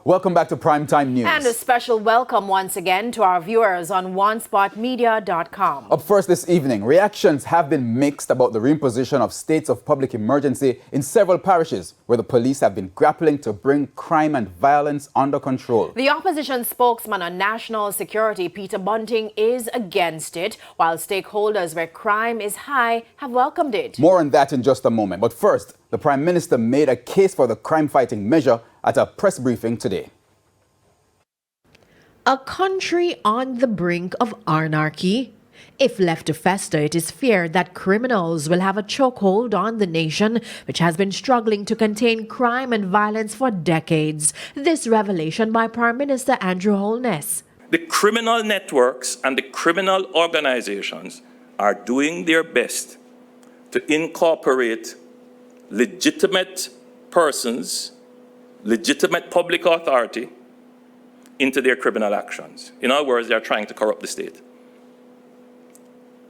Welcome back to Primetime News. And a special welcome once again to our viewers on onespotmedia.com. Up first this evening, reactions have been mixed about the reimposition of states of public emergency in several parishes where the police have been grappling to bring crime and violence under control. The opposition spokesman on national security, Peter Bunting, is against it, while stakeholders where crime is high have welcomed it. More on that in just a moment. But first, the Prime Minister made a case for the crime-fighting measure at a press briefing today. A country on the brink of anarchy? If left to fester, it is feared that criminals will have a chokehold on the nation, which has been struggling to contain crime and violence for decades. This revelation by Prime Minister Andrew Holness. The criminal networks and the criminal organizations are doing their best to incorporate legitimate persons, legitimate public authority into their criminal actions. In other words, they are trying to corrupt the state.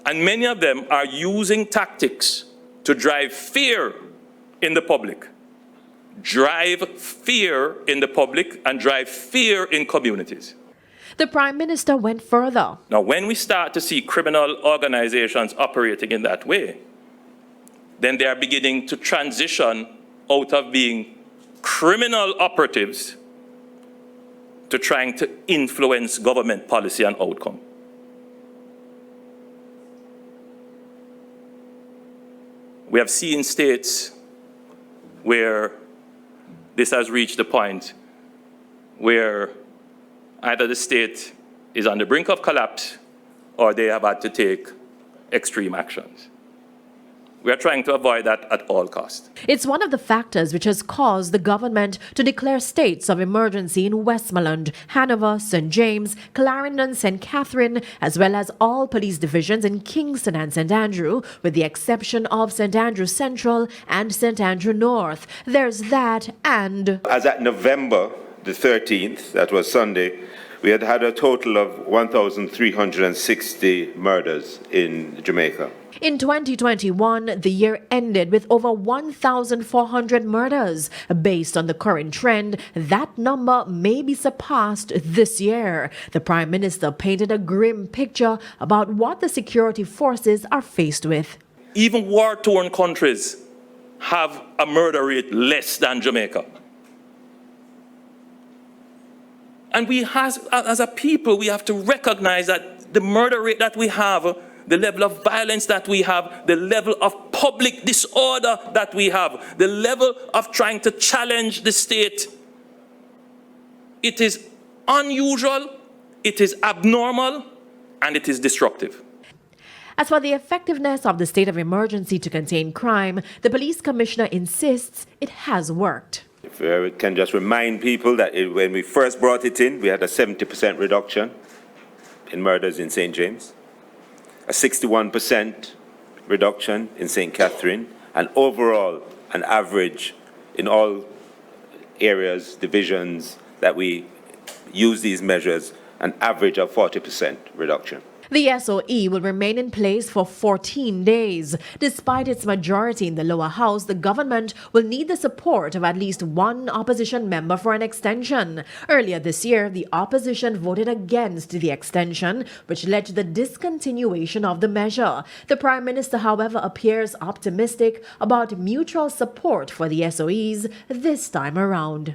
And many of them are using tactics to drive fear in the public. Drive fear in the public and drive fear in communities. The Prime Minister went further. Now, when we start to see criminal organizations operating in that way, then they are beginning to transition out of being criminal operatives to trying to influence government policy and outcome. We have seen states where this has reached the point where either the state is on the brink of collapse or they have had to take extreme actions. We are trying to avoid that at all costs. It's one of the factors which has caused the government to declare states of emergency in Westmoreland, Hanover, St. James, Clarendon, St. Catherine, as well as all police divisions in Kingston and St. Andrew, with the exception of St. Andrew Central and St. Andrew North. There's that and... As at November the 13th, that was Sunday, we had a total of 1,360 murders in Jamaica. In 2021, the year ended with over 1,400 murders. Based on the current trend, that number may be surpassed this year. The Prime Minister painted a grim picture about what the security forces are faced with. Even war-torn countries have a murder rate less than Jamaica. And we as a people, we have to recognize that the murder rate that we have, the level of violence that we have, the level of public disorder that we have, the level of trying to challenge the state, it is unusual, it is abnormal, and it is destructive. As for the effectiveness of the state of emergency to contain crime, the police commissioner insists it has worked. If I can just remind people that when we first brought it in, we had a 70% reduction in murders in St. James, a 61% reduction in St. Catherine, and overall an average in all areas, divisions that we use these measures, an average of 40% reduction. The SOE will remain in place for 14 days. Despite its majority in the lower house, the government will need the support of at least one opposition member for an extension. Earlier this year, the opposition voted against the extension, which led to the discontinuation of the measure. The Prime Minister, however, appears optimistic about mutual support for the SOEs this time around.